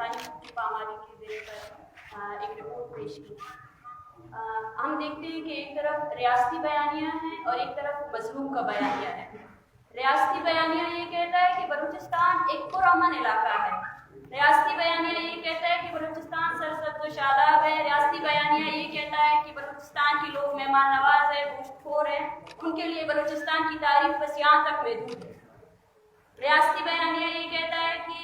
इंसानी हकूक़ की पामाली के ज़रिए पर एक रिपोर्ट पेश की। हम देखते हैं कि एक तरफ रियासती बयानिया है और एक तरफ मजलूम का बयानिया है। रियासती बयानिया ये कहता है कि बलूचिस्तान एक पुरअमन इलाका है। रियासती बयानिया ये कहता है कि बलूचिस्तान सरसब्ज़ व शादाब है। रियासती बयानिया ये कहता है कि बलूचिस्तान के लोग मेहमान नवाज है, गोश्तखोर है, उनके लिए बलूचिस्तान की तारीफ बस यहाँ तक महदूद है। रियासती बयानिया ये कहता है कि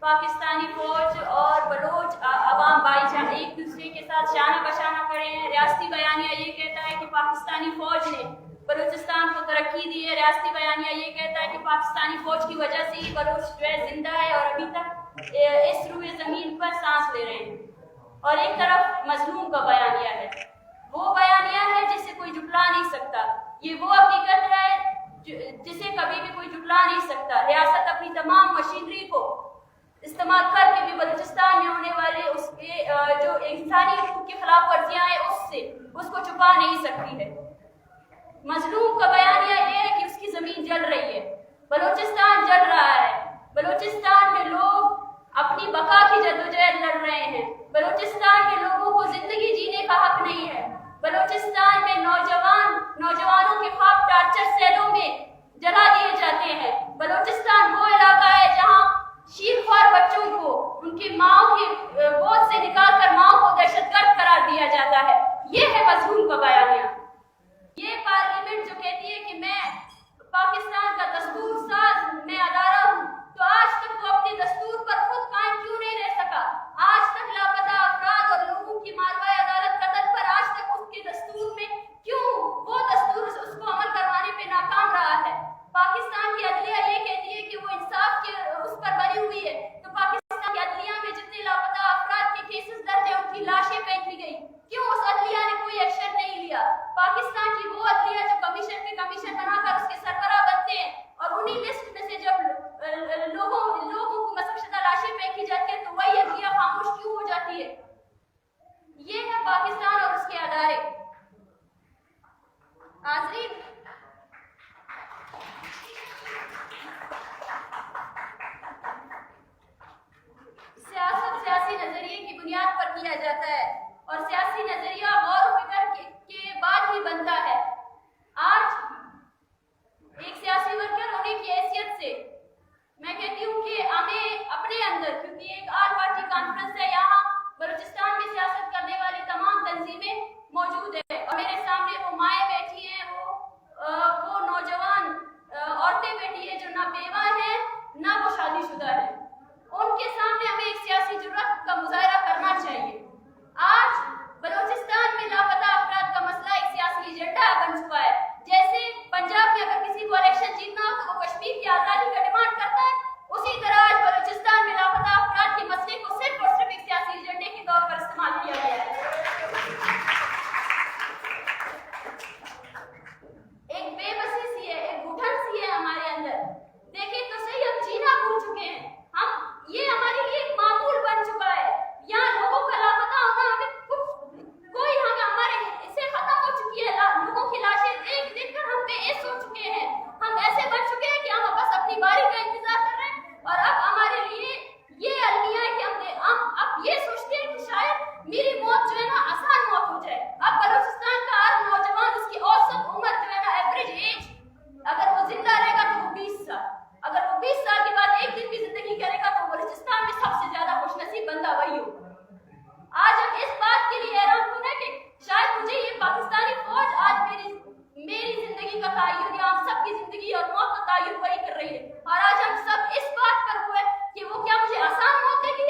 पाकिस्तानी फौज और बलोच अवाम भाईचारा एक दूसरे के साथ शाना बशाना खड़े हैं। रियासती बयानिया ये कहता है कि पाकिस्तानी फौज ने बलूचिस्तान को तरक्की दी है। रियासती बयानिया ये कहता है कि पाकिस्तानी फौज की वजह से ही बलोच जो है जिंदा है और अभी तक इस रूए ज़मीन पर सांस ले रहे हैं। और एक तरफ मजलूम का बयानिया है, वो बयानिया है जिसे कोई जुटला नहीं सकता। ये वो हकीकत है जिसे कभी भी कोई जुटला नहीं सकता। रियासत अपनी तमाम मशीनरी को इस्तेमाल करके भी बलूचिस्तान में होने वाले उसके जो इंसानी हकूक़ की खिलाफ वर्जियाँ हैं उसको छुपा नहीं सकती है। मजलूम का बयानिया ये है कि उसकी ज़मीन जल रही है, बलूचिस्तान जल रहा है। बलूचिस्तान में लोग अपनी बका की जद्दोजहद लड़ रहे हैं। बलूचिस्तान के लोगों को जिंदगी जीने का हक नहीं है। बलूचिस्तान में नौजवानों के ख्वाब टार्चर सेलों में जला दिए जाते हैं। बलूचिस्तान वो इलाका है जहाँ शीरख्वार बच्चों को उनकी माओ की गोद से निकाल कर माओ को दहशतगर्द करार दिया जाता है। ये है मजलूम का बयानिया। ये पार्लियामेंट जो कहती है कि मैं पाकिस्तान का दस्तूर साज मैं अदारा हूँ, तो आज तक वो अपने दस्तूर पर खुद कायम क्यों नहीं रह सका? आज तक लापता अफराद और लोगों की मारवाए अदालत कत्ल पर आज तक उसके दस्तूर में क्यों वो दस्तूर उसको अमल करवाने पे नाकाम रहा है? पाकिस्तान की अदलिया ये कहती है कि वो इंसाफ के उस पर बनी हुई है, तो पाकिस्तान की अदलिया में जितने लापता अफराद के केसेस दर्ज है उनकी लाशें फेंकी गई, क्यों उस अदलिया ने कोई एक्शन नहीं लिया? पाकिस्तान की वो अदलिया जो कमीशन बनाकर उसके सरबराह बनते हैं और उन्हीं लिस्ट में से जब लोगों को मसकशदा लाशें फेंकी जाती है तो वही अदलिया खामोश क्यों हो जाती है? ये है पाकिस्तान और उसके अदारे। नाज़रीन, सियासत सियासी नजरिए की बुनियाद पर किया जाता है और सियासी नजरिया गौर फिक्र के बाद ही बनता है। आज एक सियासी वर्कर होने की हैसियत से मैं कहती हूँ कि हमें अपने अंदर, क्योंकि एक आल पार्टी कॉन्फ्रेंस है, यहाँ बलूचिस्तान में सियासत करने वाली तमाम तंजीमें मौजूद है और मेरे सामने वो माएँ बैठी हैं, वो नौजवान औरतें बैठी है जो ना बेवा है ना वो शादीशुदा है। उनके सामने हमें एक सियासी जुर्रत का मुजाहरा करना चाहिए। आज बलूचिस्तान में लापता अफराद का मसला एक सियासी एजेंडा बन चुका है। जैसे पंजाब में अगर किसी को इलेक्शन जीतना हो तो वो कश्मीर की आज़ादी का डिमांड करता है, उसी तरह आज बलूचिस्तान में लापता अफराद के मसले को सिर्फ और सिर्फ एक सियासी एजेंडे के तौर पर इस्तेमाल किया गया है। एक बेबसी सी है, एक घुटन सी है हमारे अंदर। देखिए तो सही, हम जीना भूल चुके हैं। ये हमारे लिए एक मामूल बन चुका है। यहाँ लोगों का लापता होना हमारे इससे खत्म हो चुकी है। लोगों की लाशें देखकर हम बेइज्जत हो चुके हैं। हम ऐसे बन चुके हैं कि हम बस अपनी बारी का इंतजार कर रहे हैं और अब हमारे लिए ये अलमिया है कि हम अब ये सोचते हैं कि शायद मेरी मौत जो है ना आसान मौत हो जाए। अब बलूचिस्तान का हर नौजवान, उसकी औसत उम्र जो है ना, एवरेज एज, अगर वो जिंदा रहेगा तो वो 20 साल, अगर वो 20 साल के बाद एक दिन की जिंदगी करेगा तो बलूचिस्तान में सबसे ज्यादा खुशनसीब बंदा वही होगा। आज हम इस बात के लिए हैरान हो रहे हैं कि शायद मुझे ये पाकिस्तानी फौज आज मेरी जिंदगी का तायुन या हम सबकी जिंदगी और मौत का तायुन वही कर रही है। और आज हम सब इस बात पर हुए कि वो क्या मुझे आसान मौत देगी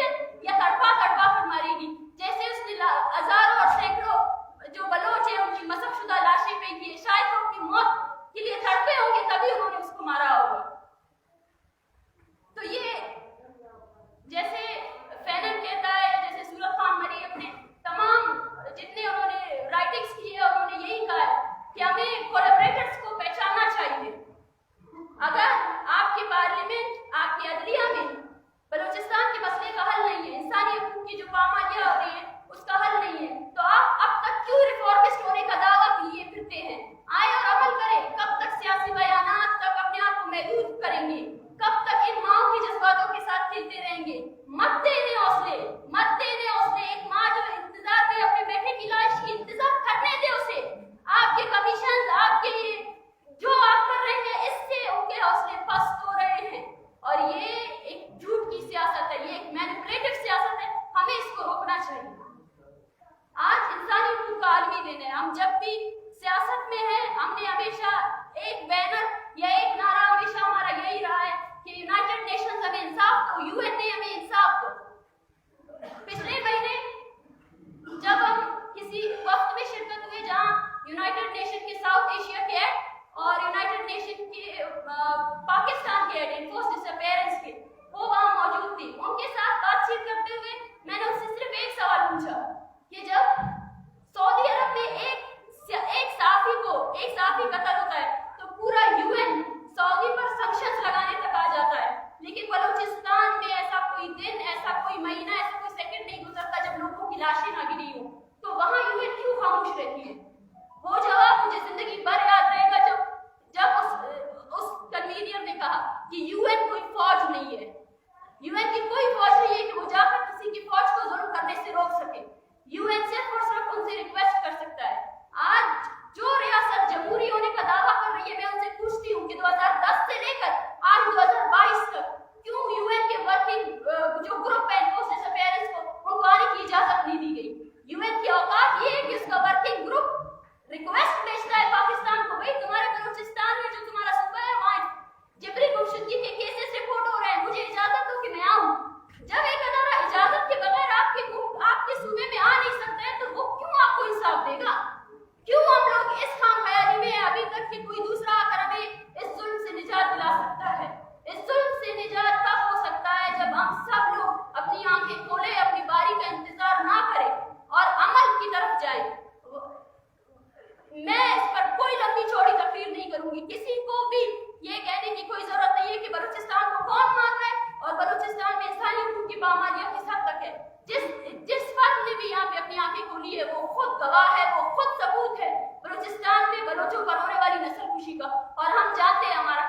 या तड़पा कर मारेगी। जैसे उसने हजारों और सैकड़ों जो बलोच है उनकी मसकशुदा लाशें फेंकी है, शायद वो अपनी मौत के लिए तड़पे होंगे तभी उन्होंने उसको मारा होगा। तो ये जैसे फैनन कहता है, जैसे सूरत खान मरी अपने तमाम जितने उन्होंने राइटिंग्स की है उन्होंने यही कहा है कि हमें कोलैबोरेटर्स को पहचानना चाहिए। अगर आपकी पार्लियामेंट, आपकी अदलिया में बलूचिस्तान के मसले का हल नहीं है, इंसानी हकूक़ की जो पामालियाँ हो रही है उसका हल नहीं है, तो आप अब तक क्यों रिफॉर्मिस्ट होने का दावा किए फिरते हैं? आए और अमल करें। कब तक सियासी बयानात तक अपने आप को महदूद करेंगे? कब तक इन माओ के जज्बातों के साथ खेलते रहेंगे? मत दें हौसले। कि जब सऊदी अरब में एक साफी कत्ल होता है तो पूरा यूएन सऊदी पर सैंक्शंस लगाने तक आ जाता है, लेकिन बलूचिस्तान में ऐसा कोई दिन, ऐसा कोई महीना, ऐसा कोई सेकंड नहीं गुजरता जब लोगों की लाशें ना गिरी हो। तो वहां यूएन क्यों खामोश रहती है? वो जवाब मुझे जिंदगी भर याद रहेगा जब उस कन्वीनियर ने कहा कि यूएन कोई फौज नहीं है, यूएन की कोई फौज नहीं है कि वो जाकर किसी की फौज को जुल्म करने से रोक सके। यूएन सिर्फ और सिर्फ उनसे रिक्वेस्ट कर सकता है। आज जो रियासत जमहूरी होने का दावा कर रही है, मैं उनसे पूछती हूँ कि 2010 से लेकर आज 2022 तक क्यों यूएन के वर्किंग जो ग्रुप एंड फोर्सेस अफेयर्स को उनको आने की इजाजत नहीं दी गई? यूएन की औकात ये है कि उसका वर्किंग ग्रुप रिक्वेस्ट भेजता है पाकिस्तान को, भाई तुम्हारे बलूचिस्तान में जो तुम्हारा सूबा है वहां जबरी गुमशुदगी के केसेस रिपोर्ट हो रहे हैं, मुझे इजाजत दो कि मैं आऊं। जब एक अदारा इजाजत के बगैर आपके सूबे में आ नहीं सकता है तो वो क्यों आपको इंसाफ देगा? क्यों हम लोग इस खाम ख्याली में अभी तक कि कोई दूसरा आकर हमें इस जुल्म से निजात दिला सकता है? इस जुल्म से निजात तब हो सकता है जब हम सब लोग अपनी आंखें खोले, अपनी बारी का इंतजार ना करें और अमल की तरफ जाए। मैं इस पर कोई लंबी चौड़ी तकरीर नहीं करूंगी, किसी को भी ये कहने की कोई जरूरत नहीं है कि बलूचिस्तान को कौन मान रहा है और बलूचिस्तान में इंसानी हुकूक की पामालियां किस हद तक है। जिस फर्द ने भी यहाँ पे अपनी आंखें खोली है वो खुद गवाह है, वो खुद सबूत है बलूचिस्तान में बलोचों पर होने वाली नस्ल कुशी का, और हम जानते हैं हमारा